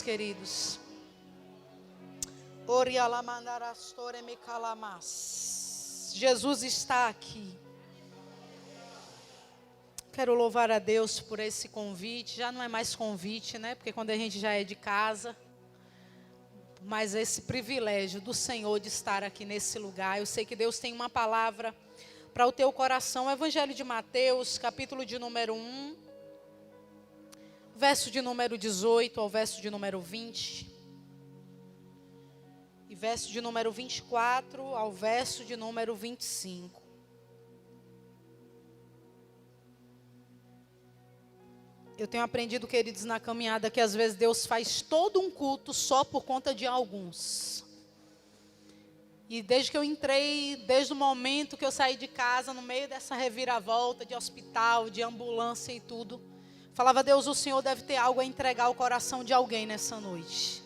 queridos. Jesus está aqui. Quero louvar a Deus por esse convite. Já não é mais convite, né? Porque quando a gente já é de casa. Mas esse privilégio do Senhor de estar aqui nesse lugar. Eu sei que Deus tem uma palavra para o teu coração. O Evangelho de Mateus, capítulo de número 1. Verso de número 18 ao verso de número 20. E verso de número 24 ao verso de número 25. Eu tenho aprendido, queridos, na caminhada, que às vezes Deus faz todo um culto só por conta de alguns. E desde que eu entrei, desde o momento que eu saí de casa, no meio dessa reviravolta de hospital, de ambulância e tudo, falava: Deus, o Senhor deve ter algo a entregar ao coração de alguém nessa noite.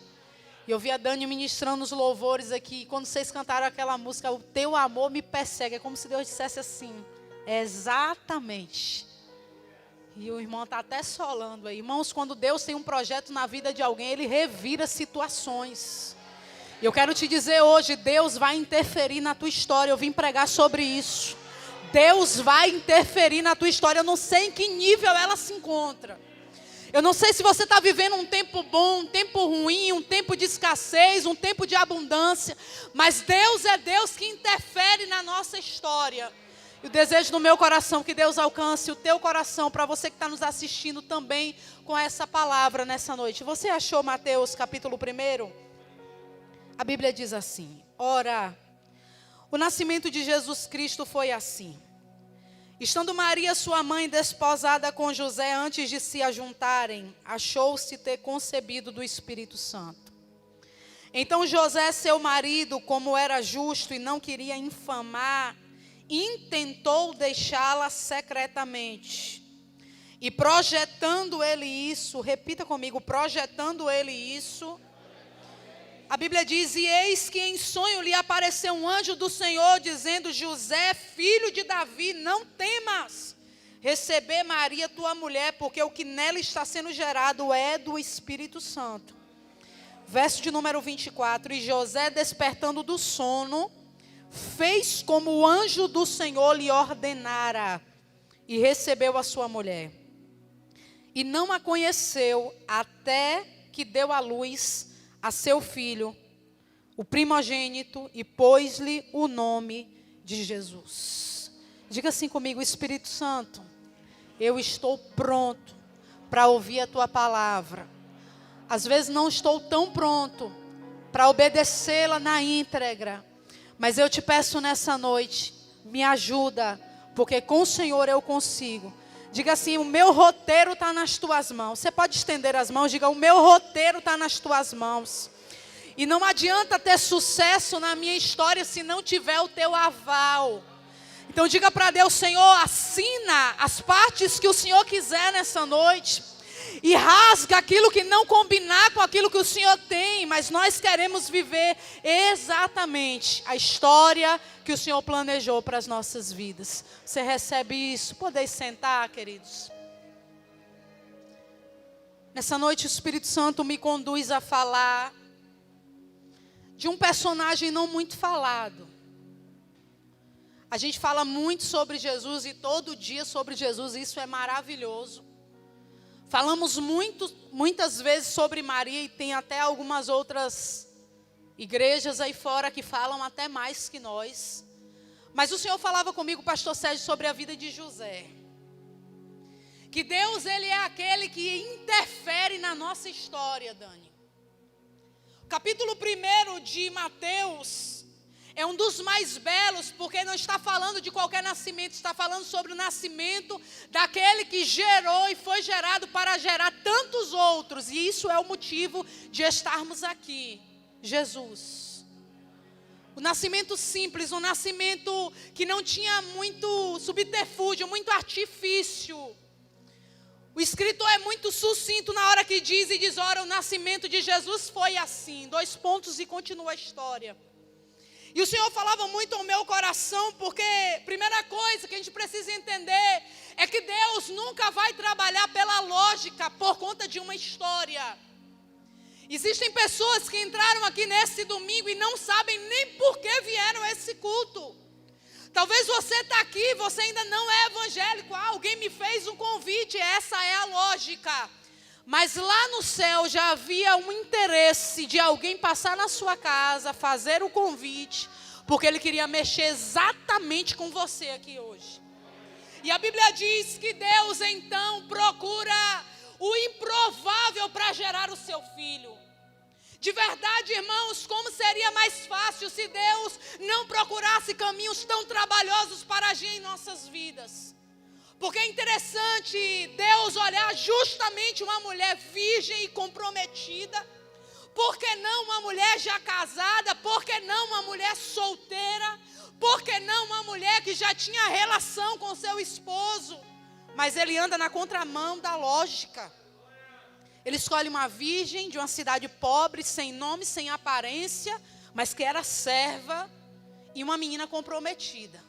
E eu vi a Dani ministrando os louvores aqui. E quando vocês cantaram aquela música, o teu amor me persegue. É como se Deus dissesse assim: exatamente. E o irmão está até solando aí. Irmãos, quando Deus tem um projeto na vida de alguém, Ele revira situações. E eu quero te dizer hoje, Deus vai interferir na tua história. Eu vim pregar sobre isso. Deus vai interferir na tua história. Eu não sei em que nível ela se encontra. Eu não sei se você está vivendo um tempo bom, um tempo ruim, um tempo de escassez, um tempo de abundância. Mas Deus é Deus que interfere na nossa história. E o desejo do meu coração é que Deus alcance o teu coração, para você que está nos assistindo também com essa palavra nessa noite. Você achou Mateus capítulo 1? A Bíblia diz assim: ora, o nascimento de Jesus Cristo foi assim. Estando Maria, sua mãe, desposada com José, antes de se ajuntarem, achou-se ter concebido do Espírito Santo. Então José, seu marido, como era justo e não queria infamar, intentou deixá-la secretamente. E projetando ele isso, repita comigo, projetando ele isso, a Bíblia diz: e eis que em sonho lhe apareceu um anjo do Senhor, dizendo: José, filho de Davi, não temas receber Maria, tua mulher, porque o que nela está sendo gerado é do Espírito Santo. Verso de número 24, e José, despertando do sono, fez como o anjo do Senhor lhe ordenara, e recebeu a sua mulher. E não a conheceu até que deu à luz a seu filho, o primogênito, e pôs-lhe o nome de Jesus. Diga assim comigo: Espírito Santo, eu estou pronto para ouvir a tua palavra. Às vezes não estou tão pronto para obedecê-la na íntegra, mas eu te peço nessa noite, me ajuda, porque com o Senhor eu consigo. Diga assim: o meu roteiro está nas tuas mãos. Você pode estender as mãos, diga: o meu roteiro está nas tuas mãos. E não adianta ter sucesso na minha história se não tiver o teu aval. Então diga para Deus: Senhor, assina as partes que o Senhor quiser nessa noite. E rasga aquilo que não combinar com aquilo que o Senhor tem. Mas nós queremos viver exatamente a história que o Senhor planejou para as nossas vidas. Você recebe isso? Podeis sentar, queridos. Nessa noite o Espírito Santo me conduz a falar de um personagem não muito falado. A gente fala muito sobre Jesus e todo dia sobre Jesus, isso é maravilhoso. Falamos muitas vezes sobre Maria, e tem até algumas outras igrejas aí fora que falam até mais que nós. Mas o Senhor falava comigo, pastor Sérgio, sobre a vida de José. Que Deus, Ele é aquele que interfere na nossa história, Dani. O capítulo 1 de Mateus é um dos mais belos, porque não está falando de qualquer nascimento, está falando sobre o nascimento daquele que gerou e foi gerado para gerar tantos outros. E isso é o motivo de estarmos aqui, Jesus. O nascimento simples, um nascimento que não tinha muito subterfúgio, muito artifício. O escritor é muito sucinto na hora que diz, ora, o nascimento de Jesus foi assim. 2 pontos e continua a história. E o Senhor falava muito ao meu coração, porque primeira coisa que a gente precisa entender é que Deus nunca vai trabalhar pela lógica por conta de uma história. Existem pessoas que entraram aqui nesse domingo e não sabem nem por que vieram a esse culto. Talvez você está aqui, você ainda não é evangélico. Alguém me fez um convite, essa é a lógica. Mas lá no céu já havia um interesse de alguém passar na sua casa, fazer o convite, porque ele queria mexer exatamente com você aqui hoje. E a Bíblia diz que Deus então procura o improvável para gerar o seu filho. De verdade, irmãos, como seria mais fácil se Deus não procurasse caminhos tão trabalhosos para agir em nossas vidas? Porque é interessante Deus olhar justamente uma mulher virgem e comprometida. Por que não uma mulher já casada? Por que não uma mulher solteira? Por que não uma mulher que já tinha relação com seu esposo? Mas ele anda na contramão da lógica. Ele escolhe uma virgem de uma cidade pobre, sem nome, sem aparência, mas que era serva e uma menina comprometida.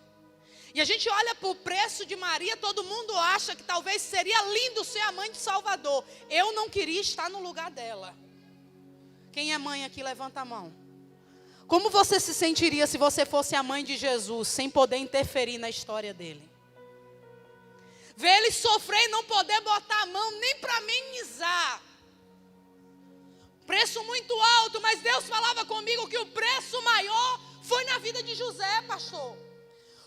E a gente olha para o preço de Maria, todo mundo acha que talvez seria lindo ser a mãe de Salvador. Eu não queria estar no lugar dela. Quem é mãe aqui, levanta a mão. Como você se sentiria se você fosse a mãe de Jesus, sem poder interferir na história dele? Ver ele sofrer e não poder botar a mão nem para amenizar. Preço muito alto, mas Deus falava comigo que o preço maior foi na vida de José, pastor.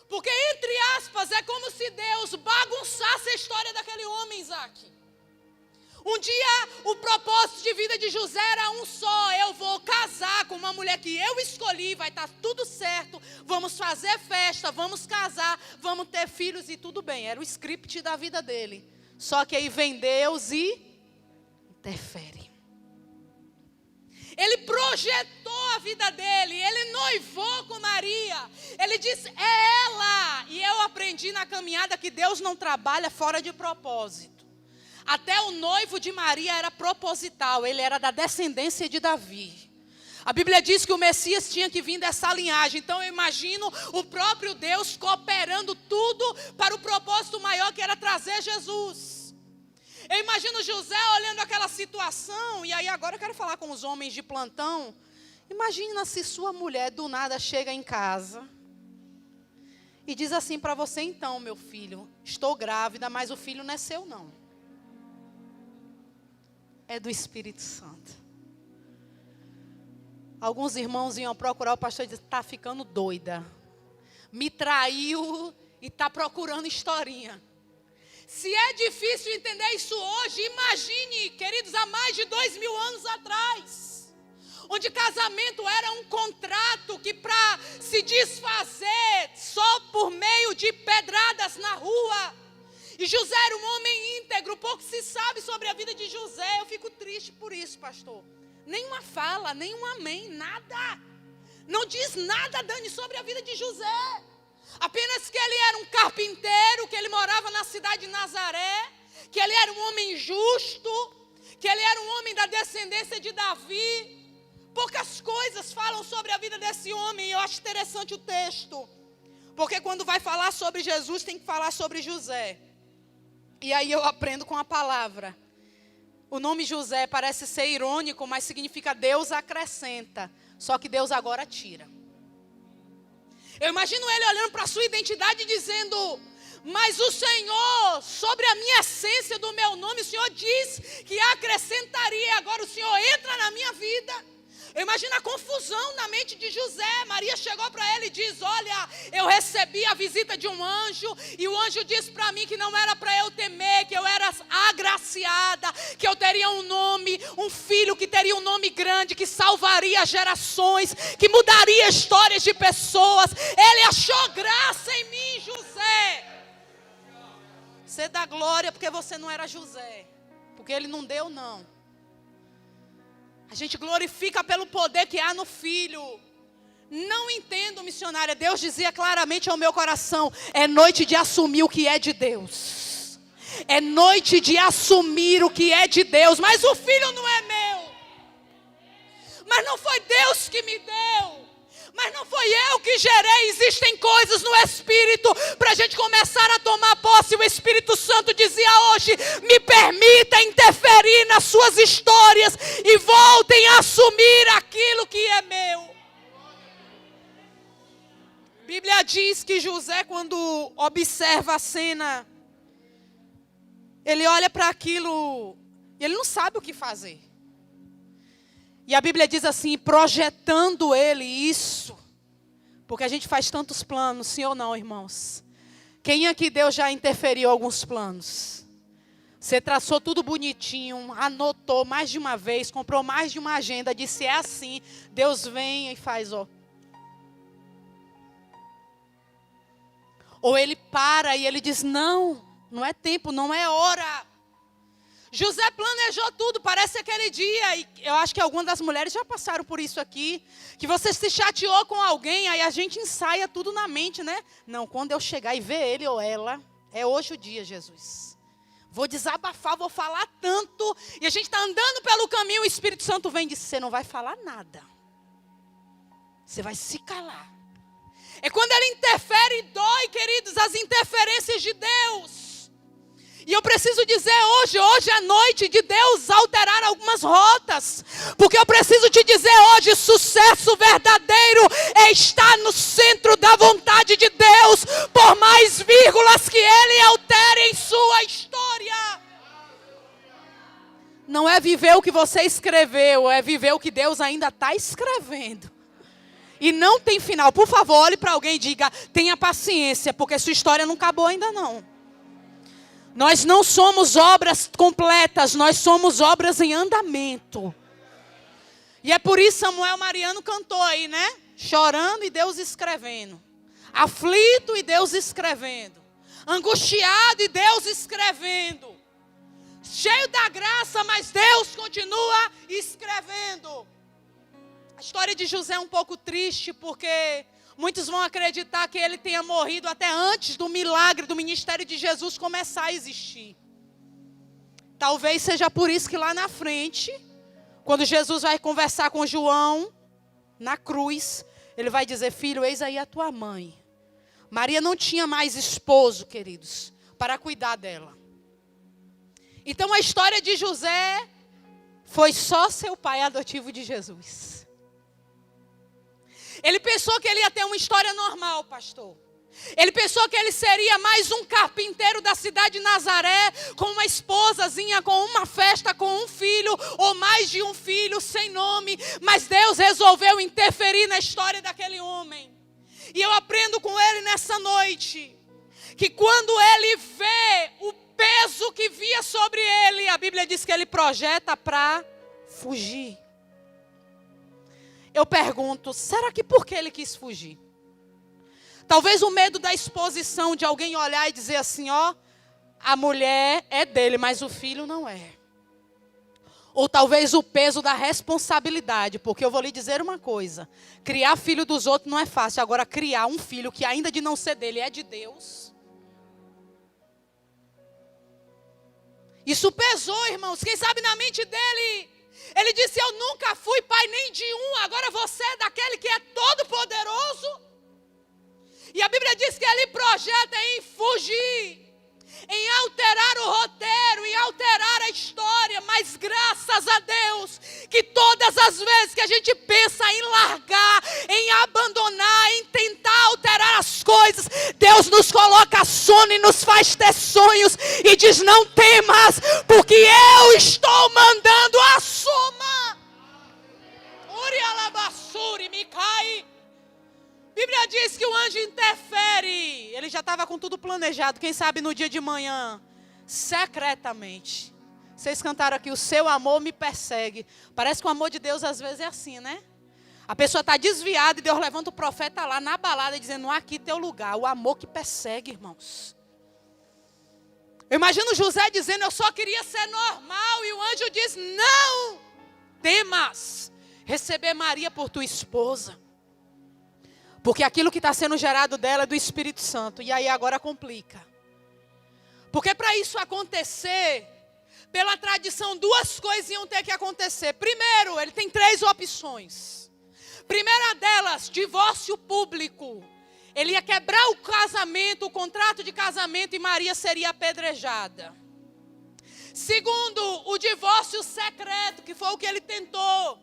Porque, entre aspas, é como se Deus bagunçasse a história daquele homem, Isaac. Um dia, o propósito de vida de José era um só. Eu vou casar com uma mulher que eu escolhi, vai estar tudo certo. Vamos fazer festa, vamos casar, vamos ter filhos e tudo bem. Era o script da vida dele. Só que aí vem Deus e interfere. Ele projetou a vida dele, ele noivou com Maria. Ele disse, é ela. E eu aprendi na caminhada que Deus não trabalha fora de propósito. Até o noivo de Maria era proposital, ele era da descendência de Davi. A Bíblia diz que o Messias tinha que vir dessa linhagem. Então eu imagino o próprio Deus cooperando tudo para o propósito maior que era trazer Jesus. Eu imagino José olhando aquela situação. E aí agora eu quero falar com os homens de plantão. Imagina se sua mulher do nada chega em casa e diz assim para você, então, meu filho, estou grávida, mas o filho não é seu não. É do Espírito Santo. Alguns irmãos iam procurar o pastor e diziam, está ficando doida. Me traiu e está procurando historinha. Se é difícil entender isso hoje, imagine, queridos, há mais de 2000 anos atrás. Onde casamento era um contrato que para se desfazer só por meio de pedradas na rua. E José era um homem íntegro, pouco se sabe sobre a vida de José. Eu fico triste por isso, pastor. Nenhuma fala, nenhum amém, nada. Não diz nada, Dani, sobre a vida de José. Apenas que ele era um carpinteiro, que ele morava na cidade de Nazaré, que ele era um homem justo, que ele era um homem da descendência de Davi. Poucas coisas falam sobre a vida desse homem, e eu acho interessante o texto. Porque quando vai falar sobre Jesus, tem que falar sobre José. E aí eu aprendo com a palavra. O nome José parece ser irônico, mas significa Deus acrescenta. Só que Deus agora tira. Eu imagino ele olhando para a sua identidade e dizendo, mas o Senhor, sobre a minha essência do meu nome, o Senhor diz que acrescentaria. Agora o Senhor entra na minha vida. Eu imagino a confusão na mente de José. Maria chegou para ele e diz, olha, eu recebi a visita de um anjo, e o anjo disse para mim que não era para eu temer, que eu era agraciada, que eu teria um nome, um filho que teria um nome grande, que salvaria gerações, que mudaria histórias de pessoas. Ele achou graça em mim, José. Você dá glória porque você não era José, porque ele não deu não. A gente glorifica pelo poder que há no Filho. Não entendo, missionária. Deus dizia claramente ao meu coração, é noite de assumir o que é de Deus. É noite de assumir o que é de Deus. Mas o filho não é meu. Mas não foi Deus que me deu. Mas não foi eu que gerei. Existem coisas no Espírito para a gente começar a tomar posse. O Espírito Santo dizia hoje: me permita interferir nas suas histórias e voltem a assumir aquilo que é meu. A Bíblia diz que José, quando observa a cena, ele olha para aquilo e ele não sabe o que fazer. E a Bíblia diz assim, projetando ele isso, porque a gente faz tantos planos, sim ou não, irmãos? Quem aqui Deus já interferiu em alguns planos? Você traçou tudo bonitinho, anotou mais de uma vez, comprou mais de uma agenda, disse é assim, Deus vem e faz, ó. Ou ele para e ele diz, não é tempo, não é hora. José planejou tudo, parece aquele dia, e eu acho que algumas das mulheres já passaram por isso aqui, que você se chateou com alguém, aí a gente ensaia tudo na mente, né? Não, quando eu chegar e ver ele ou ela, é hoje o dia, Jesus. Vou desabafar, vou falar tanto, e a gente está andando pelo caminho, o Espírito Santo vem e diz, você não vai falar nada. Você vai se calar. É quando ele interfere e dói, queridos, as interferências de Deus. E eu preciso dizer hoje é noite de Deus alterar algumas rotas. Porque eu preciso te dizer hoje, sucesso verdadeiro é estar no centro da vontade de Deus, por mais vírgulas que Ele altere em sua história. Não é viver o que você escreveu, é viver o que Deus ainda está escrevendo. E não tem final. Por favor, olhe para alguém e diga, tenha paciência, porque sua história não acabou ainda não. Nós não somos obras completas, nós somos obras em andamento. E é por isso Samuel Mariano cantou aí, né? Chorando e Deus escrevendo. Aflito e Deus escrevendo. Angustiado e Deus escrevendo. Cheio da graça, mas Deus continua escrevendo. A história de José é um pouco triste, porque muitos vão acreditar que ele tenha morrido até antes do milagre, do ministério de Jesus começar a existir. Talvez seja por isso que lá na frente, quando Jesus vai conversar com João, na cruz, ele vai dizer, filho, eis aí a tua mãe. Maria não tinha mais esposo, queridos, para cuidar dela. Então a história de José foi só ser o pai adotivo de Jesus. Ele pensou que ele ia ter uma história normal, pastor. Ele pensou que ele seria mais um carpinteiro da cidade de Nazaré, com uma esposazinha, com uma festa, com um filho, ou mais de um filho, sem nome. Mas Deus resolveu interferir na história daquele homem. E eu aprendo com ele nessa noite, que quando ele vê o peso que via sobre ele, a Bíblia diz que ele projeta para fugir. Eu pergunto, será que por que ele quis fugir? Talvez o medo da exposição, de alguém olhar e dizer assim, ó, a mulher é dele, mas o filho não é. Ou talvez o peso da responsabilidade, porque eu vou lhe dizer uma coisa, criar filho dos outros não é fácil, agora criar um filho que ainda de não ser dele é de Deus. Isso pesou, irmãos, quem sabe na mente dele... Ele disse, eu nunca fui pai nem de um, agora você é daquele que é todo poderoso. E a Bíblia diz que ele projeta em fugir, em alterar o roteiro, em alterar a história. Mas graças a Deus, que todas as vezes que a gente pensa em largar, em abandonar, em tentar alterar as coisas, Deus nos coloca sono e nos faz ter sonhos e diz, não temas, porque eu estou mandando a soma. Uri alabassuri, me cai. A Bíblia diz que o anjo interfere. Ele já estava com tudo planejado. Quem sabe no dia de manhã, secretamente. Vocês cantaram aqui, o seu amor me persegue. Parece que o amor de Deus às vezes é assim, né? A pessoa está desviada e Deus levanta o profeta lá na balada dizendo, aqui teu lugar. O amor que persegue, irmãos. Eu imagino José dizendo, eu só queria ser normal. E o anjo diz, não temas receber Maria por tua esposa. Porque aquilo que está sendo gerado dela é do Espírito Santo. E aí agora complica. Porque para isso acontecer, pela tradição, duas coisas iam ter que acontecer. Primeiro, ele tem 3 opções. Primeira delas, divórcio público. Ele ia quebrar o casamento, o contrato de casamento, e Maria seria apedrejada. Segundo, o divórcio secreto, que foi o que ele tentou.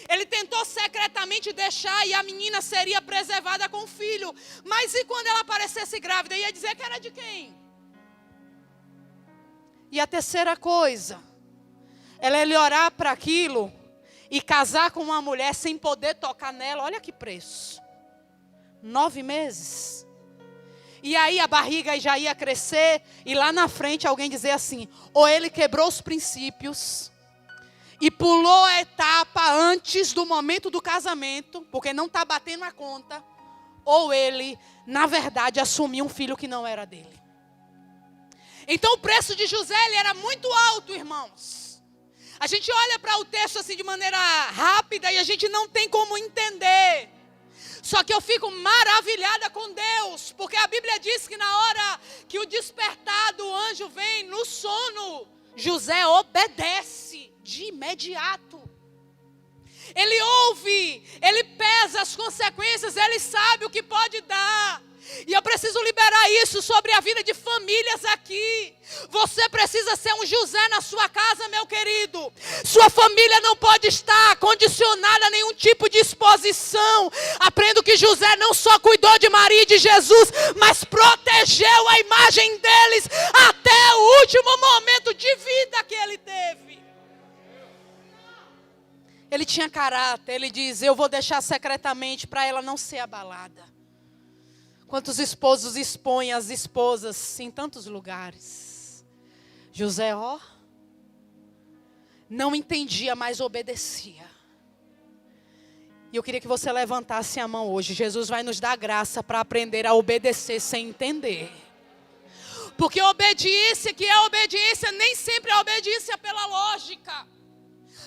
Ele tentou secretamente deixar e a menina seria preservada com o filho. Mas e quando ela aparecesse grávida, ia dizer que era de quem? E a terceira coisa, ela ia olhar para aquilo e casar com uma mulher sem poder tocar nela. Olha que preço. 9 meses. E aí a barriga já ia crescer. E lá na frente alguém dizer assim: ou ele quebrou os princípios e pulou a etapa antes do momento do casamento, porque não está batendo a conta, ou ele, na verdade, assumiu um filho que não era dele. Então o preço de José, ele era muito alto, irmãos. A gente olha para o texto assim de maneira rápida e a gente não tem como entender. Só que eu fico maravilhada com Deus, porque a Bíblia diz que na hora que o despertado, o anjo vem no sono, José obedece de imediato. Ele ouve, ele pesa as consequências, ele sabe o que pode dar. E eu preciso liberar isso sobre a vida de famílias aqui. Você precisa ser um José na sua casa, meu querido. Sua família não pode estar condicionada a nenhum tipo de exposição. Aprendo que José não só cuidou de Maria e de Jesus, mas protegeu a imagem deles até o último momento de vida que ele teve. Ele tinha caráter, ele diz: eu vou deixar secretamente para ela não ser abalada. Quantos esposos expõem as esposas em tantos lugares. José, não entendia, mas obedecia. E eu queria que você levantasse a mão hoje. Jesus vai nos dar graça para aprender a obedecer sem entender. Porque obediência, que é obediência, nem sempre é obediência pela lógica.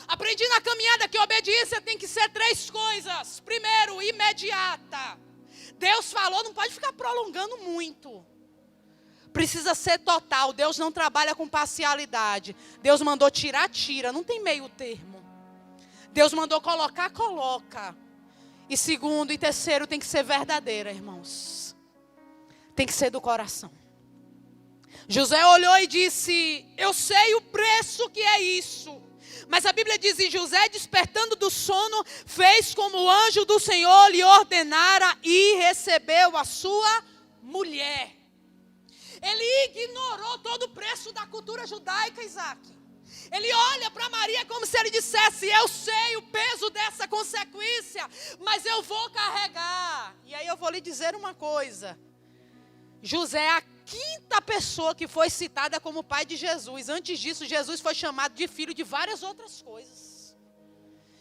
Aprendi na caminhada que obediência tem que ser 3 coisas. Primeiro, imediata. Deus falou, não pode ficar prolongando muito. Precisa ser total. Deus não trabalha com parcialidade. Deus mandou tirar, tira. Não tem meio termo. Deus mandou colocar, coloca. E segundo e terceiro, tem que ser verdadeira, irmãos. Tem que ser do coração. José olhou e disse: eu sei o preço que é isso. Mas a Bíblia diz: e José, despertando do sono, fez como o anjo do Senhor lhe ordenara e recebeu a sua mulher. Ele ignorou todo o preço da cultura judaica, Isaac. Ele olha para Maria como se ele dissesse: eu sei o peso dessa consequência, mas eu vou carregar. E aí eu vou lhe dizer uma coisa. José é a 5ª pessoa que foi citada como pai de Jesus. Antes disso, Jesus foi chamado de filho de várias outras coisas.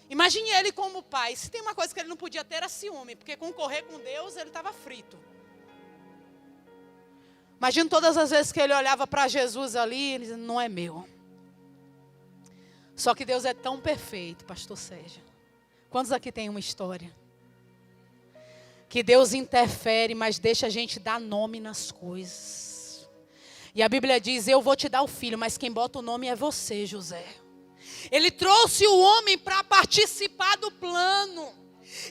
Imagine ele como pai. Se tem uma coisa que ele não podia ter, era ciúme, porque concorrer com Deus, ele estava frito. Imagina todas as vezes que ele olhava para Jesus ali, ele dizia: não é meu. Só que Deus é tão perfeito, pastor Sérgio. Quantos aqui tem uma história? Que Deus interfere, mas deixa a gente dar nome nas coisas. E a Bíblia diz: eu vou te dar o filho, mas quem bota o nome é você, José. Ele trouxe o homem para participar do plano.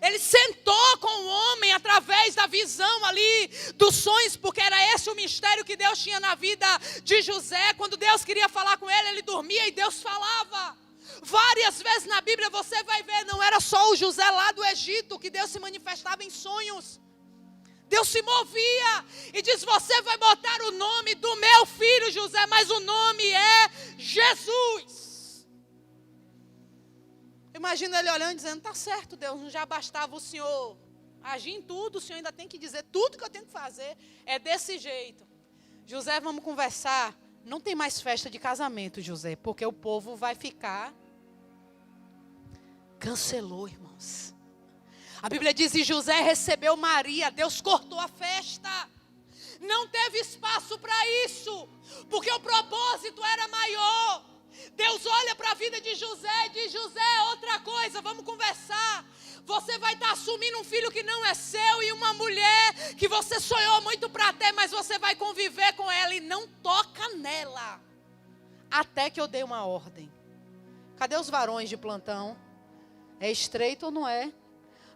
Ele sentou com o homem através da visão ali dos sonhos, porque era esse o mistério que Deus tinha na vida de José. Quando Deus queria falar com ele, ele dormia e Deus falava. Várias vezes na Bíblia você vai ver, não era só o José lá do Egito que Deus se manifestava em sonhos. Deus se movia e diz: você vai botar o nome do meu filho José, mas o nome é Jesus. Imagina ele olhando e dizendo: tá certo, Deus, não já bastava o Senhor agir em tudo, o Senhor ainda tem que dizer tudo que eu tenho que fazer. É desse jeito. José, vamos conversar. Não tem mais festa de casamento, José, porque o povo vai ficar... Cancelou, irmãos. A Bíblia diz: e José recebeu Maria. Deus cortou a festa. Não teve espaço para isso, porque o propósito era maior. Deus olha para a vida de José e diz: José, outra coisa, vamos conversar. Você vai estar assumindo um filho que não é seu e uma mulher que você sonhou muito para ter, mas você vai conviver com ela e não toca nela. Até que eu dei uma ordem. Cadê os varões de plantão? É estreito ou não é?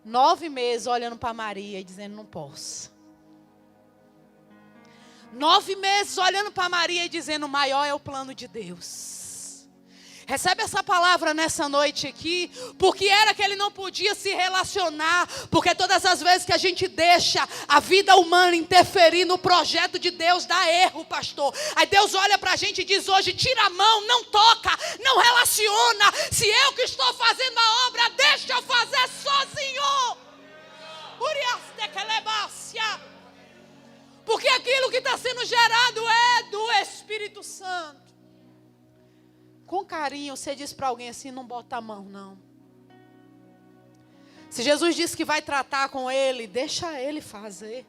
9 meses olhando para Maria e dizendo, não posso. 9 meses olhando para Maria e dizendo, maior é o plano de Deus. Recebe essa palavra nessa noite aqui, porque era que ele não podia se relacionar, porque todas as vezes que a gente deixa a vida humana interferir no projeto de Deus, dá erro, pastor. Aí Deus olha para a gente e diz hoje, tira a mão, não toca, não relaciona. Se eu que estou fazendo a obra, deixa eu fazer sozinho. Porque aquilo que está sendo gerado é do Espírito Santo. Com carinho, você diz para alguém assim, não bota a mão, não. Se Jesus disse que vai tratar com ele, deixa ele fazer.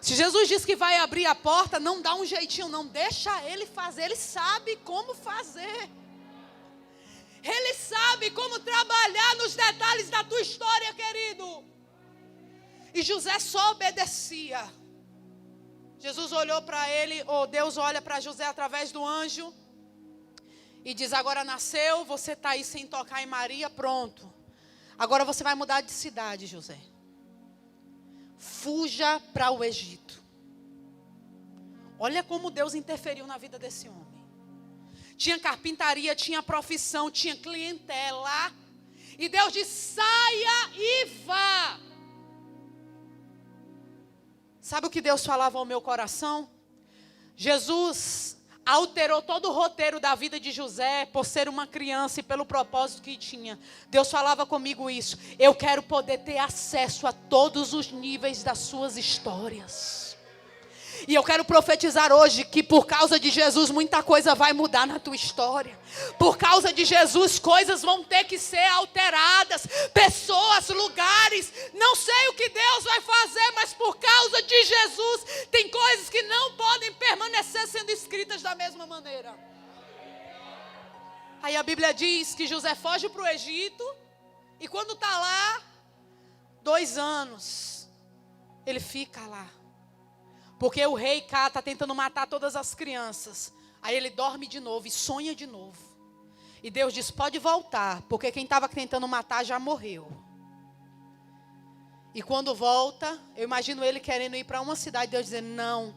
Se Jesus disse que vai abrir a porta, não dá um jeitinho, não. Deixa ele fazer, ele sabe como fazer. Ele sabe como trabalhar nos detalhes da tua história, querido. E José só obedecia. Jesus olhou para ele, ou Deus olha para José através do anjo. E diz, agora nasceu, você está aí sem tocar em Maria, pronto. Agora você vai mudar de cidade, José. Fuja para o Egito. Olha como Deus interferiu na vida desse homem. Tinha carpintaria, tinha profissão, tinha clientela. E Deus diz, saia e vá. Sabe o que Deus falava ao meu coração? Jesus alterou todo o roteiro da vida de José por ser uma criança e pelo propósito que tinha. Deus falava comigo isso. Eu quero poder ter acesso a todos os níveis das suas histórias. E eu quero profetizar hoje que por causa de Jesus muita coisa vai mudar na tua história. Por causa de Jesus coisas vão ter que ser alteradas. Pessoas, lugares, não sei o que Deus vai fazer, mas por causa de Jesus tem coisas que não podem permanecer sendo escritas da mesma maneira. Aí a Bíblia diz que José foge para o Egito e quando está lá, 2 anos, ele fica lá. Porque o rei Cá está tentando matar todas as crianças. Aí ele dorme de novo e sonha de novo. E Deus diz, pode voltar, porque quem estava tentando matar já morreu. E quando volta, eu imagino ele querendo ir para uma cidade, Deus dizendo, não,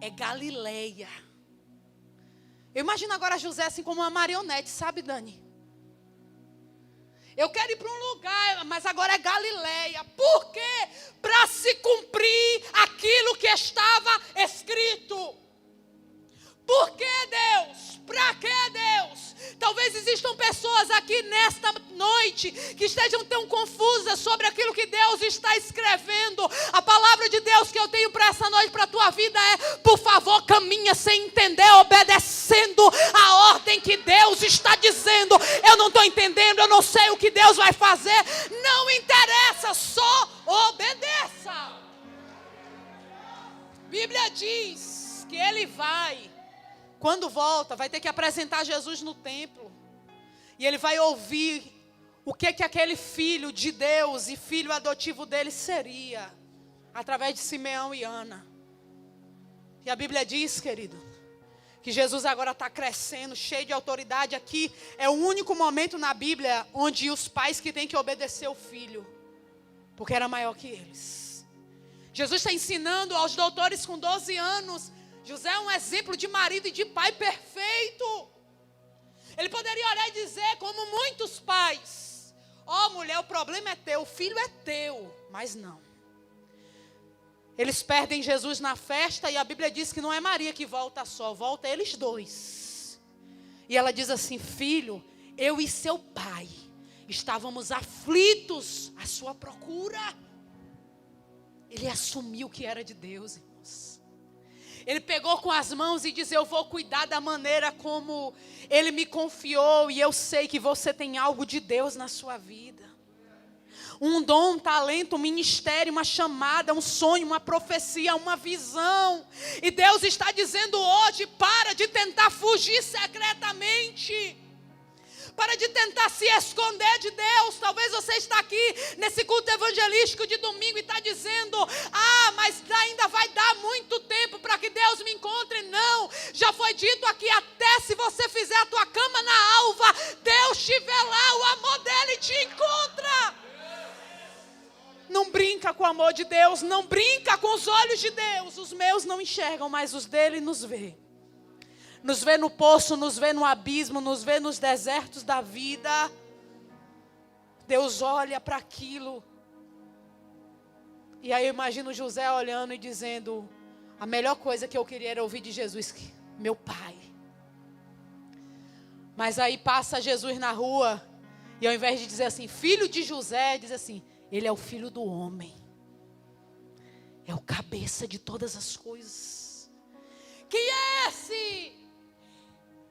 é Galileia. Eu imagino agora José assim como uma marionete, sabe, Dani? Eu quero ir para um lugar, mas agora é Galileia. Por quê? Para se cumprir aquilo que estava escrito. Por que Deus? Para que Deus? Talvez existam pessoas aqui nesta noite que estejam tão confusas sobre aquilo que Deus está escrevendo. A palavra de Deus que eu tenho para essa noite, para a tua vida é, por favor, caminha sem entender, obedecendo a ordem que Deus está dizendo. Eu não estou entendendo, eu não sei o que Deus vai fazer. Não interessa, só obedeça. A Bíblia diz que ele vai. Quando volta, vai ter que apresentar Jesus no templo. E ele vai ouvir o que aquele filho de Deus e filho adotivo dele seria. Através de Simeão e Ana. E a Bíblia diz, querido, que Jesus agora está crescendo, cheio de autoridade. Aqui é o único momento na Bíblia onde os pais que têm que obedecer o filho. Porque era maior que eles. Jesus está ensinando aos doutores com 12 anos. José é um exemplo de marido e de pai perfeito. Ele poderia olhar e dizer, como muitos pais, ó mulher, o problema é teu, o filho é teu. Mas não. Eles perdem Jesus na festa e a Bíblia diz que não é Maria que volta só, volta eles dois. E ela diz assim, filho, eu e seu pai estávamos aflitos à sua procura. Ele assumiu que era de Deus, irmãos. Ele pegou com as mãos e disse, eu vou cuidar da maneira como Ele me confiou. E eu sei que você tem algo de Deus na sua vida. Um dom, um talento, um ministério, uma chamada, um sonho, uma profecia, uma visão. E Deus está dizendo hoje, para de tentar fugir secretamente. Para de tentar se esconder de Deus. Talvez você está aqui nesse culto evangelístico de domingo e está dizendo, mas ainda vai dar muito tempo para que Deus me encontre. Não, já foi dito aqui, até se você fizer a tua cama na alva, Deus te vê lá, o amor dele te encontra. brinca com o amor de Deus, não brinca com os olhos de Deus. Os meus não enxergam, mas os dele nos vê. Nos vê no poço, nos vê no abismo, nos vê nos desertos da vida. Deus olha para aquilo. E aí eu imagino José olhando e dizendo: a melhor coisa que eu queria era ouvir de Jesus, meu pai. Mas aí passa Jesus na rua, e ao invés de dizer assim, filho de José, diz assim, ele é o filho do homem. É o cabeça de todas as coisas. Quem é esse?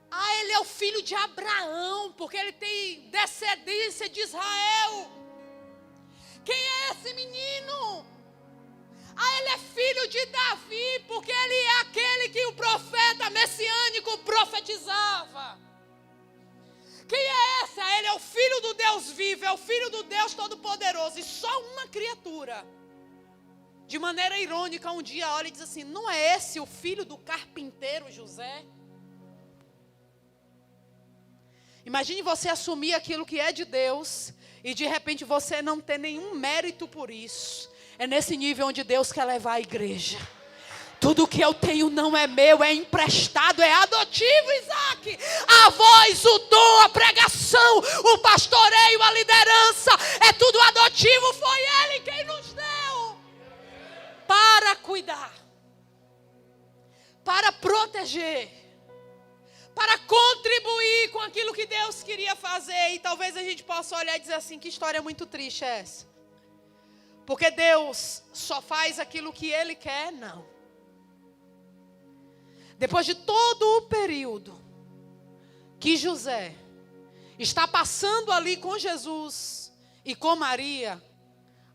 Ah, ele é o filho de Abraão, porque ele tem descendência de Israel. Quem é esse menino? Ah, ele é filho de Davi, porque ele é aquele que o profeta messiânico profetizava. Quem é esse? Ah, ele é o filho do Deus vivo, é o filho do Deus Todo-Poderoso. E só uma criatura, de maneira irônica, um dia olha e diz assim, não é esse o filho do carpinteiro José? Imagine você assumir aquilo que é de Deus e de repente você não ter nenhum mérito por isso. É nesse nível onde Deus quer levar a igreja. Tudo que eu tenho não é meu, é emprestado, é adotivo, Isaac. A voz, o dom, a pregação, o pastoreio, a liderança, é tudo adotivo. Foi Ele quem nos deu para cuidar, para proteger, para contribuir com aquilo que Deus queria fazer. E talvez a gente possa olhar e dizer assim, que história muito triste é essa? Porque Deus só faz aquilo que Ele quer? Não. Depois de todo o período que José está passando ali com Jesus e com Maria,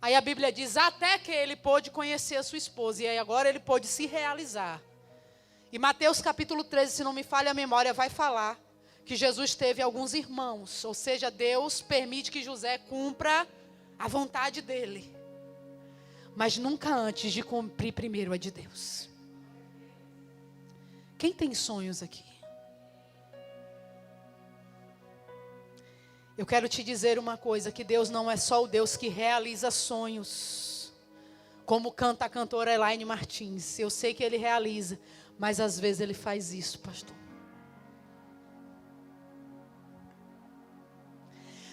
aí a Bíblia diz, até que ele pôde conhecer a sua esposa, e aí agora ele pôde se realizar. E Mateus capítulo 13, se não me falha a memória, vai falar que Jesus teve alguns irmãos, ou seja, Deus permite que José cumpra a vontade dele, mas nunca antes de cumprir primeiro a de Deus. Quem tem sonhos aqui? Eu quero te dizer uma coisa, que Deus não é só o Deus que realiza sonhos, como canta a cantora Elaine Martins. Eu sei que Ele realiza, mas às vezes Ele faz isso, pastor.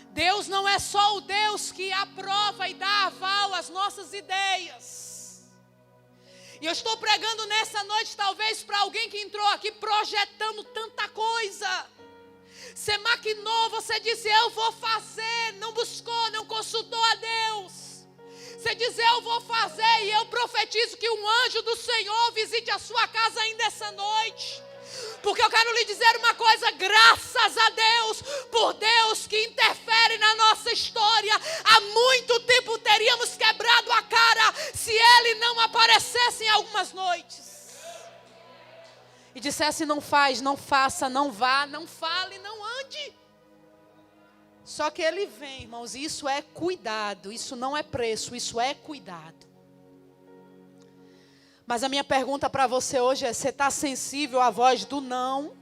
Deus não é só o Deus que aprova e dá aval às nossas ideias. E eu estou pregando nessa noite talvez para alguém que entrou aqui projetando tanta coisa. Você maquinou, você disse eu vou fazer, não buscou, não consultou a Deus. Você diz eu vou fazer, e eu profetizo que um anjo do Senhor visite a sua casa ainda essa noite. Porque eu quero lhe dizer uma coisa, graças a Deus, por Deus que interfere na nossa história. Há muito tempo teríamos quebrado a cara se Ele não aparecesse em algumas noites. E dissesse não faz, não faça, não vá, não fale, não ande. Só que Ele vem, irmãos, e isso é cuidado, isso não é preço, isso é cuidado. Mas a minha pergunta para você hoje é, você está sensível à voz do não?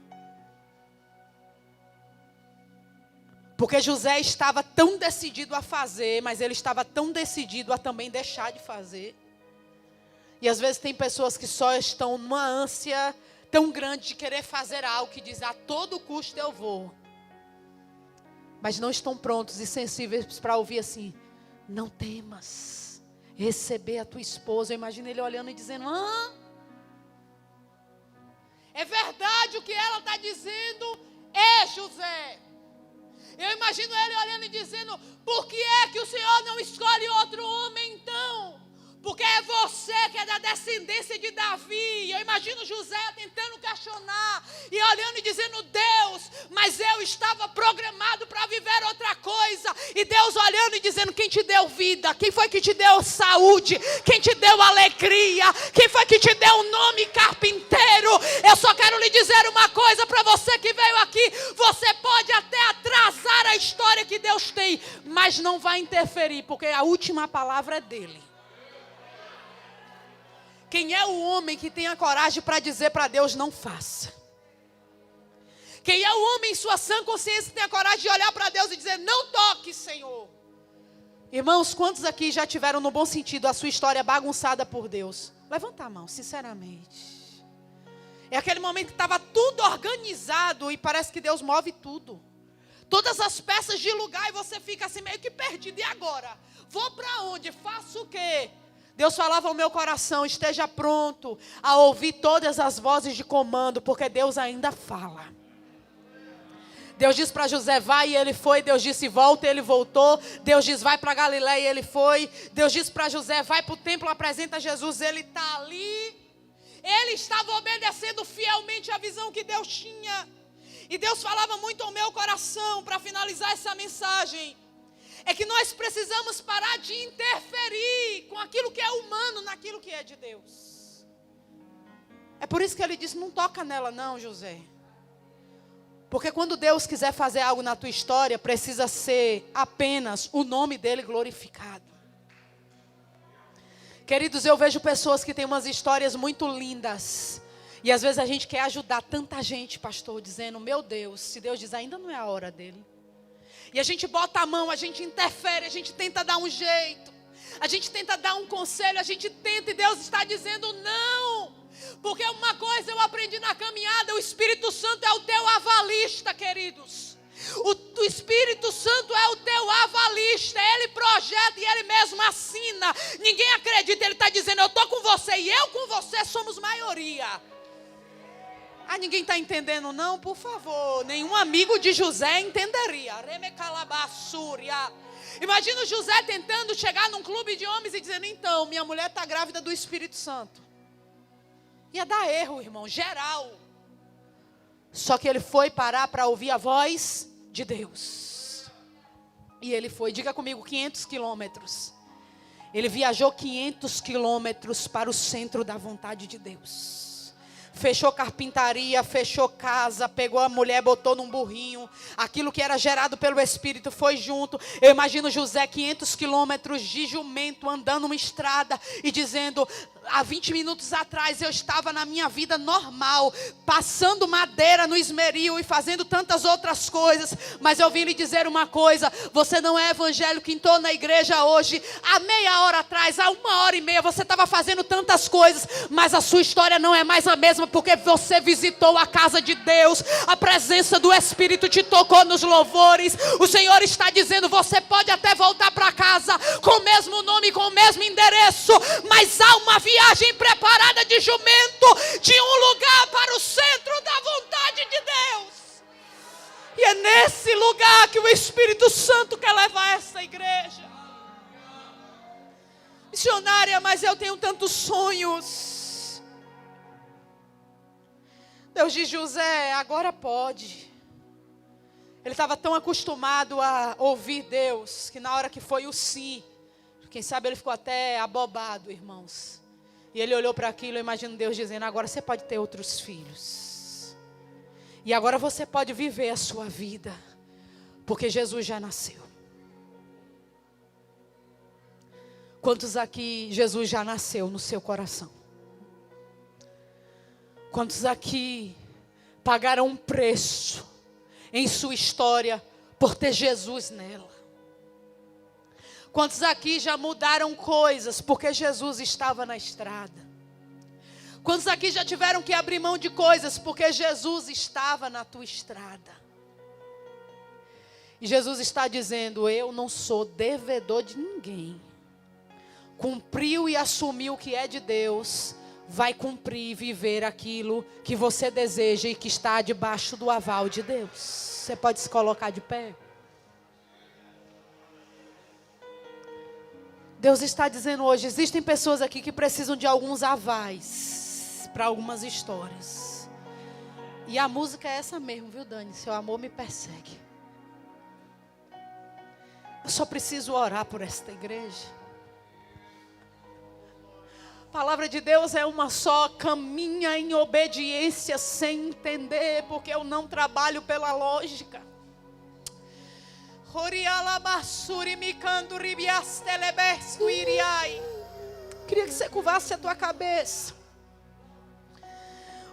Porque José estava tão decidido a fazer, mas ele estava tão decidido a também deixar de fazer. E às vezes tem pessoas que só estão numa ânsia tão grande de querer fazer algo, que diz, a todo custo eu vou. Mas não estão prontos e sensíveis para ouvir assim, não temas. Receber a tua esposa. Eu imagino ele olhando e dizendo, é verdade o que ela está dizendo? É, José. Eu imagino ele olhando e dizendo, por que é que o Senhor não escolhe outro homem então? Porque é você que é da descendência de Davi. Eu imagino José tentando questionar e olhando e dizendo, Deus, mas eu estava programado para viver outra coisa. E Deus olhando e dizendo, quem te deu vida? Quem foi que te deu saúde? Quem te deu alegria? Quem foi que te deu o nome carpinteiro? Eu só quero lhe dizer uma coisa para você que veio aqui. Você pode até atrasar a história que Deus tem, mas não vai interferir, porque a última palavra é dele. Quem é o homem que tem a coragem para dizer para Deus, não faça? Quem é o homem em sua sã consciência que tem a coragem de olhar para Deus e dizer, não toque, Senhor? Irmãos, quantos aqui já tiveram, no bom sentido, a sua história bagunçada por Deus? Levanta a mão, sinceramente. É aquele momento que estava tudo organizado e parece que Deus move tudo. Todas as peças de lugar e você fica assim meio que perdido. E agora? Vou para onde? Faço o quê? Deus falava ao meu coração, esteja pronto a ouvir todas as vozes de comando, porque Deus ainda fala. Deus disse para José, vai, e ele foi. Deus disse, volta, e ele voltou. Deus disse, vai para Galiléia, e ele foi. Deus disse para José, vai para o templo, apresenta Jesus, ele está ali. Ele estava obedecendo fielmente a visão que Deus tinha. E Deus falava muito ao meu coração, para finalizar essa mensagem, é que nós precisamos parar de interferir com aquilo que é humano naquilo que é de Deus. É por isso que ele disse, não toca nela não, José. Porque quando Deus quiser fazer algo na tua história, precisa ser apenas o nome dele glorificado. Queridos, eu vejo pessoas que têm umas histórias muito lindas. E às vezes a gente quer ajudar tanta gente, pastor, dizendo, meu Deus, se Deus diz, ainda não é a hora dele. E a gente bota a mão, a gente interfere, a gente tenta dar um jeito. A gente tenta dar um conselho, a gente tenta e Deus está dizendo não. Porque uma coisa eu aprendi na caminhada, o Espírito Santo é o teu avalista, queridos. O Espírito Santo é o teu avalista, ele projeta e ele mesmo assina. Ninguém acredita, ele está dizendo, eu estou com você e eu com você somos maioria. Ah, ninguém está entendendo não? Por favor, nenhum amigo de José entenderia. Imagina o José tentando chegar num clube de homens e dizendo, então, minha mulher está grávida do Espírito Santo. Ia dar erro, irmão, geral. Só que ele foi parar para ouvir a voz de Deus. E ele foi, diga comigo, 500 quilômetros. Ele viajou 500 quilômetros para o centro da vontade de Deus. Fechou carpintaria, fechou casa, pegou a mulher, botou num burrinho. Aquilo que era gerado pelo Espírito foi junto. Eu imagino José 500 quilômetros de jumento andando uma estrada e dizendo, há 20 minutos atrás eu estava na minha vida normal, passando madeira no esmeril e fazendo tantas outras coisas. Mas eu vim lhe dizer uma coisa, você não é evangélico, entrou na igreja hoje, há meia hora atrás, há 1h30, você estava fazendo tantas coisas, mas a sua história não é mais a mesma, porque você visitou a casa de Deus, a presença do Espírito te tocou nos louvores. O Senhor está dizendo, você pode até voltar para casa com o mesmo nome, com o mesmo endereço, mas há uma viagem preparada de jumento, de um lugar para o centro da vontade de Deus. E é nesse lugar que o Espírito Santo quer levar essa igreja. Missionária, mas eu tenho tantos sonhos. Deus diz, José, agora pode. Ele estava tão acostumado a ouvir Deus, que na hora que foi o sim, quem sabe ele ficou até abobado, irmãos. E ele olhou para aquilo, eu imagino Deus dizendo, agora você pode ter outros filhos. E agora você pode viver a sua vida, porque Jesus já nasceu. Quantos aqui Jesus já nasceu no seu coração? Quantos aqui pagaram um preço em sua história por ter Jesus nela? Quantos aqui já mudaram coisas porque Jesus estava na estrada? Quantos aqui já tiveram que abrir mão de coisas porque Jesus estava na tua estrada? E Jesus está dizendo, eu não sou devedor de ninguém. Cumpriu e assumiu o que é de Deus, vai cumprir e viver aquilo que você deseja e que está debaixo do aval de Deus. Você pode se colocar de pé? Deus está dizendo hoje, existem pessoas aqui que precisam de alguns avais para algumas histórias. E a música é essa mesmo, viu, Dani? Seu amor me persegue. Eu só preciso orar por esta igreja. A palavra de Deus é uma só, caminha em obediência sem entender, porque eu não trabalho pela lógica. Queria que você curvasse a tua cabeça.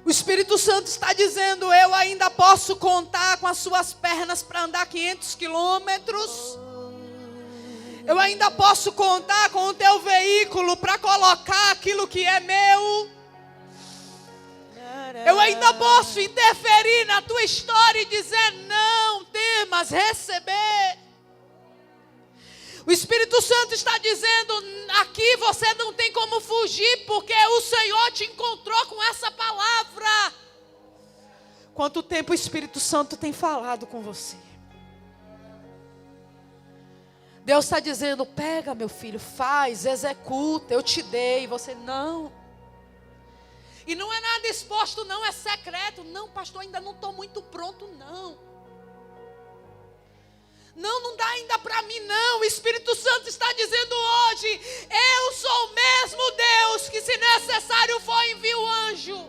O Espírito Santo está dizendo, eu ainda posso contar com as suas pernas para andar 500 quilômetros. Eu ainda posso contar com o teu veículo para colocar aquilo que é meu. Eu ainda posso interferir na tua história e dizer: não temas receber. O Espírito Santo está dizendo: aqui você não tem como fugir, porque o Senhor te encontrou com essa palavra. Quanto tempo o Espírito Santo tem falado com você? Deus está dizendo: pega, meu filho, faz, executa, eu te dei. Você: não. E não é nada exposto, não, é secreto. Não, pastor, ainda não estou muito pronto, não. Não dá ainda para mim, não. O Espírito Santo está dizendo hoje: eu sou o mesmo Deus que, se necessário for, envia o anjo.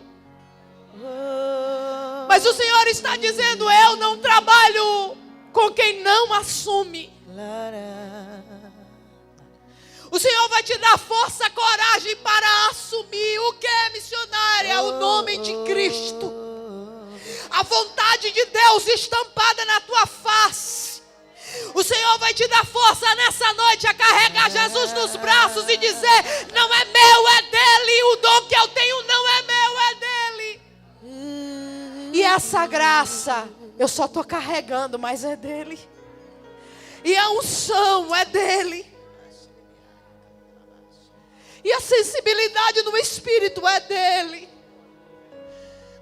Mas o Senhor está dizendo: eu não trabalho com quem não assume. O Senhor vai te dar força, coragem para assumir o que é missionária, o nome de Cristo, a vontade de Deus estampada na tua face. O Senhor vai te dar força nessa noite a carregar Jesus nos braços e dizer: não é meu, é dele. O dom que eu tenho não é meu, é dele. E essa graça eu só estou carregando, mas é dele. E a unção é dele. E a sensibilidade no Espírito é dele.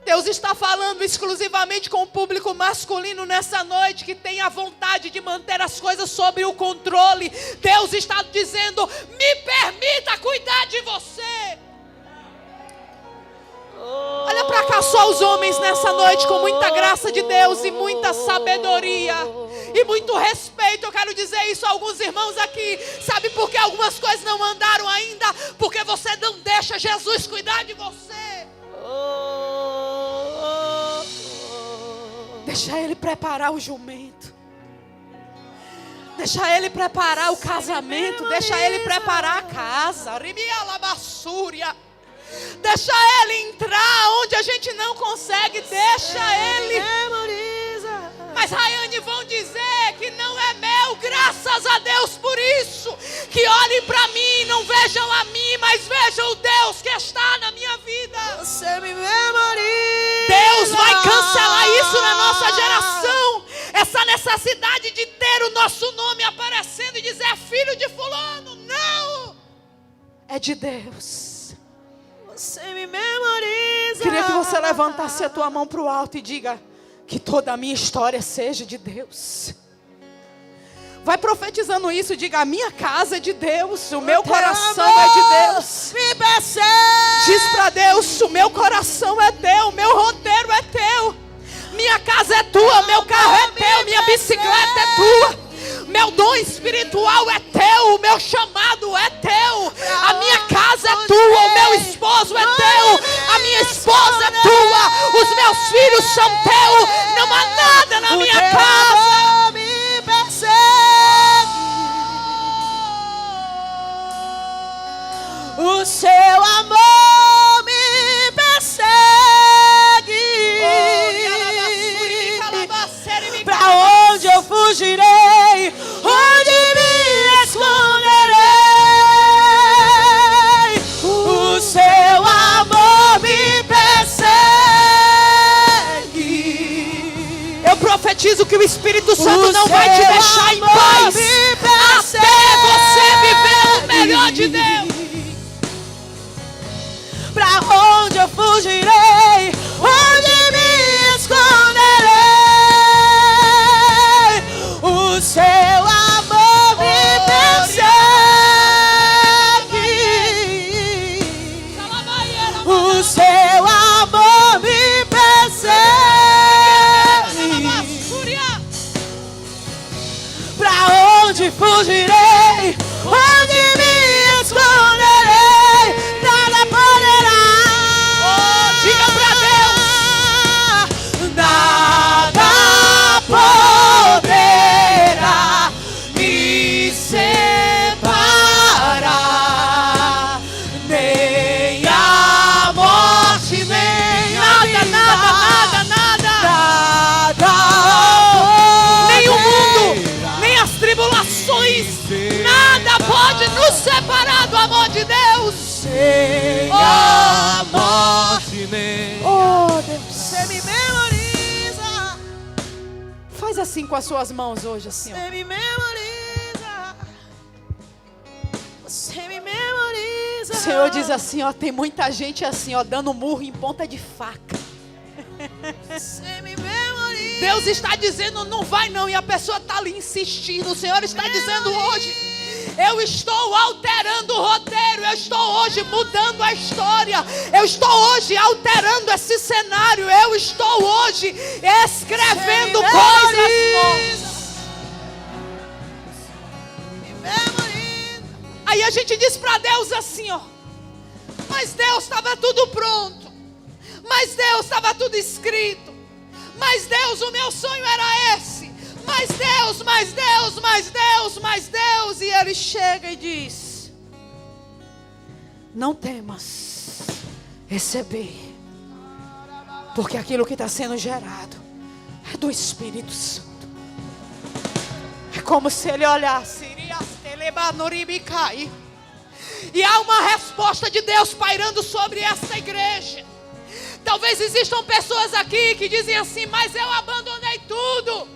Deus está falando exclusivamente com o público masculino nessa noite, que tem a vontade de manter as coisas sob o controle. Deus está dizendo: me permita cuidar de você. Olha para cá só os homens nessa noite, com muita graça de Deus e muita sabedoria e muito respeito. Eu quero dizer isso a alguns irmãos aqui. Sabe por que algumas coisas não andaram ainda? Porque você não deixa Jesus cuidar de você. Deixa Ele preparar o jumento. Deixa Ele preparar o casamento. Deixa Ele preparar a casa. Deixa Ele entrar onde a gente não consegue. Deixa Ele. Mas Rayane, vão dizer que não é meu. Graças a Deus por isso. Que olhem para mim, não vejam a mim, mas vejam o Deus que está na minha vida. Você me memoriza. Deus vai cancelar isso na nossa geração. Essa necessidade de ter o nosso nome aparecendo e dizer: filho de fulano. Não. É de Deus. Você me memoriza. Queria que você levantasse a tua mão para o alto e diga: que toda a minha história seja de Deus. Vai profetizando isso, diga: a minha casa é de Deus, o meu coração é de Deus. Me percebe. Diz para Deus: o meu coração é teu, o meu roteiro é teu. Minha casa é tua, meu carro é teu, minha bicicleta é tua. Meu dom espiritual é teu, o meu chamado é teu. A minha casa é tua, o meu esposo é teu. A minha esposa é tua, os meus filhos são teus. Não há nada na minha casa. Me persegue. O seu amor me persegue. Pra onde eu fugirei? Onde me esconderei? O seu amor me persegue. Eu profetizo que o Espírito Santo não vai te deixar em paz até você viver o melhor de Deus. Pra onde eu fugirei? Onde me esconderei? O seu amor me persegue. O seu amor me persegue. Pra onde fugirei? Onde me esconderei? Nada poderá. Diga pra Deus: nada poderá me separar, nem a morte, nem a vida. Nem o mundo, nem as tribulações, nada nos separar do amor de Deus. Nem a morte, nem. Oh, Deus. Você me memoriza. Faz assim com as suas mãos hoje, assim, ó. Você me memoriza. Você me memoriza. O Senhor diz assim, ó, tem muita gente assim, ó, dando murro em ponta de faca. Você me memoriza. Deus está dizendo, não vai não, e a pessoa está ali insistindo. O Senhor está dizendo hoje, eu estou alterando o roteiro, eu estou hoje mudando a história, eu estou hoje alterando esse cenário, eu estou hoje escrevendo coisas novas. Aí a gente diz para Deus assim, ó, mas Deus, estava tudo pronto, mas Deus, estava tudo escrito, mas Deus, o meu sonho era esse, mas Deus, mas Deus, mas Deus, mas Deus. E Ele chega e diz, Não temas receber, porque aquilo que está sendo gerado é do Espírito Santo. É como se Ele olhasse e há uma resposta de Deus pairando sobre esta igreja. Talvez existam pessoas aqui que dizem assim, mas eu abandonei tudo,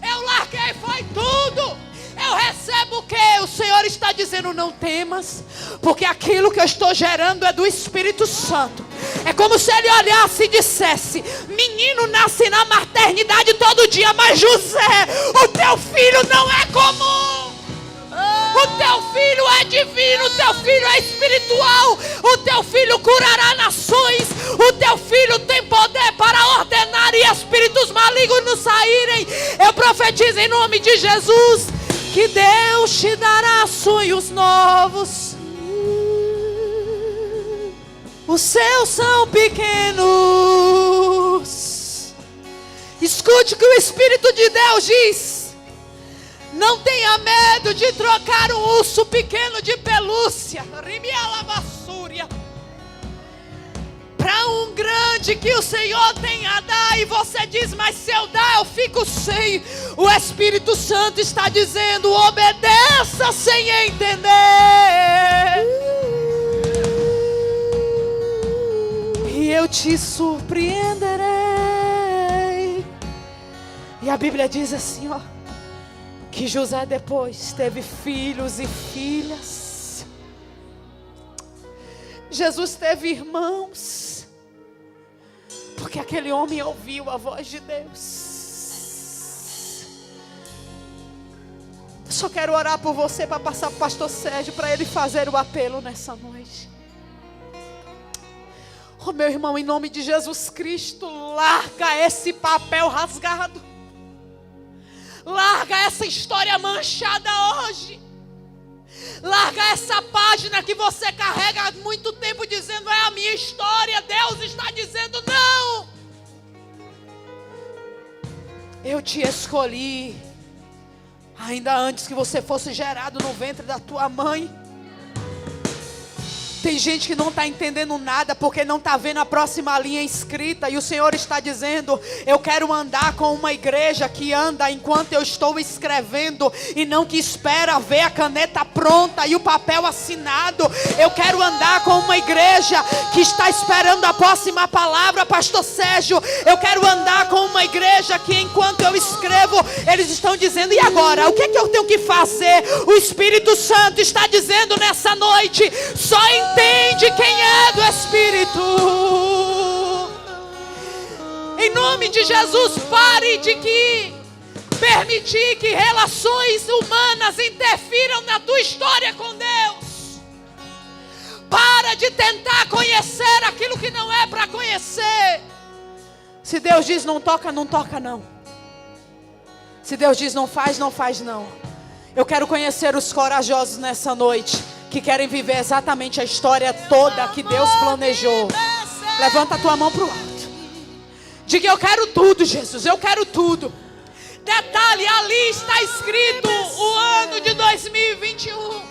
eu larguei, foi tudo, eu recebo o quê? O Senhor está dizendo, não temas, porque aquilo que eu estou gerando é do Espírito Santo. É como se Ele olhasse e dissesse, menino nasce na maternidade todo dia, mas José, o teu filho não é comum. O teu filho é divino, o teu filho é espiritual, o teu filho curará nações, o teu filho tem poder para ordenar e espíritos malignos saírem. Eu profetizo em nome de Jesus, que Deus te dará sonhos novos. Os seus são pequenos. Escute o que o Espírito de Deus diz. Não tenha medo de trocar um urso pequeno de pelúcia para um grande que o Senhor tem a dar. E você diz, mas se eu dar eu fico sem. O Espírito Santo está dizendo, obedeça sem entender. E eu te surpreenderei. E a Bíblia diz assim, ó, que José depois teve filhos e filhas. Jesus teve irmãos, porque aquele homem ouviu a voz de Deus. Eu só quero orar por você para passar para o pastor Sérgio, para ele fazer o apelo nessa noite. Oh, meu irmão, em nome de Jesus Cristo, larga esse papel rasgado. Larga essa história manchada hoje. Larga essa página que você carrega há muito tempo dizendo, é a minha história. Deus está dizendo, não. Eu te escolhi ainda antes que você fosse gerado no ventre da tua mãe. Tem gente que não está entendendo nada porque não está vendo a próxima linha escrita. E o Senhor está dizendo, eu quero andar com uma igreja que anda enquanto eu estou escrevendo, e não que espera ver a caneta pronta e o papel assinado. Eu quero andar com uma igreja que está esperando a próxima palavra, pastor Sérgio. Eu quero andar com uma igreja que enquanto eu escrevo, eles estão dizendo, e agora? O que é que eu tenho que fazer? O Espírito Santo está dizendo nessa noite, só entende quem é do Espírito. Em nome de Jesus, pare de permitir que relações humanas interfiram na tua história com Deus. Para de tentar conhecer aquilo que não é para conhecer. Se Deus diz não toca, não toca não. Se Deus diz não faz, não faz não. Eu quero conhecer os corajosos nessa noite, que querem viver exatamente a história toda que Deus planejou. Levanta a tua mão para o alto. Diga, eu quero tudo, Jesus, eu quero tudo. Detalhe, ali está escrito o ano de 2021.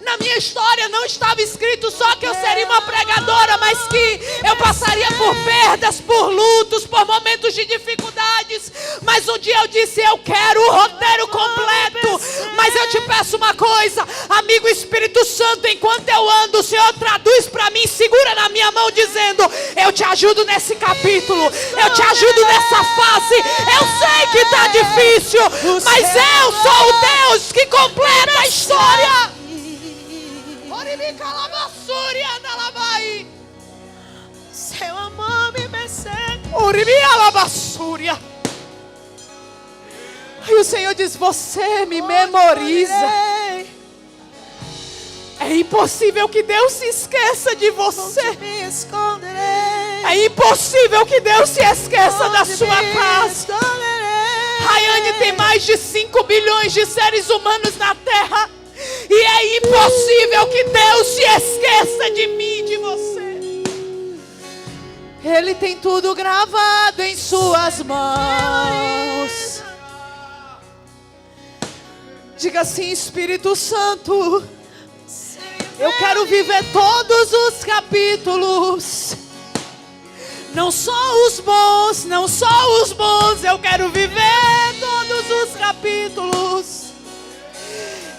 Na minha história não estava escrito só que eu seria uma pregadora, mas que eu passaria por perdas, por lutos, por momentos de dificuldades. Mas um dia eu disse, eu quero o roteiro completo. Mas eu te peço uma coisa, amigo Espírito Santo, enquanto eu ando, o Senhor traduz para mim, segura na minha mão dizendo, eu te ajudo nesse capítulo, eu te ajudo nessa fase. Eu sei que está difícil, mas eu sou o Deus que completa a história. Seu amor me persegue. E o Senhor diz, você me memoriza. É impossível que Deus se esqueça de você. Me esconderei. É impossível que Deus se esqueça da sua casa. Rayane tem mais de 5 bilhões de seres humanos na terra. E é impossível que Deus se esqueça de mim, de você. Ele tem tudo gravado em suas mãos. Diga assim, Espírito Santo, eu quero viver todos os capítulos. Não só os bons, não só os bons. Eu quero viver todos os capítulos.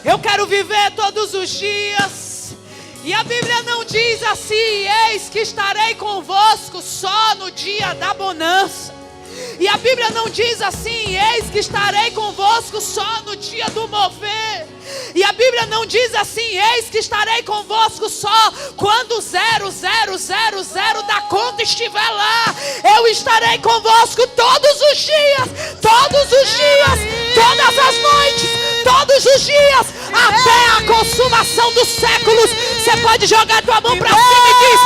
Eu quero viver todos os dias. E a Bíblia não diz assim, eis que estarei convosco só no dia da bonança. E a Bíblia não diz assim, eis que estarei convosco só no dia do mover. E a Bíblia não diz assim, eis que estarei convosco só quando 0000 da conta estiver lá. Eu estarei convosco todos os dias, todas as noites, todos os dias, até a consumação dos séculos. Você pode jogar tua mão para cima e diz,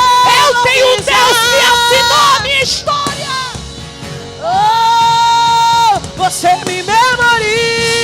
eu tenho um Deus que assinou a minha história. Oh, você me memoriza.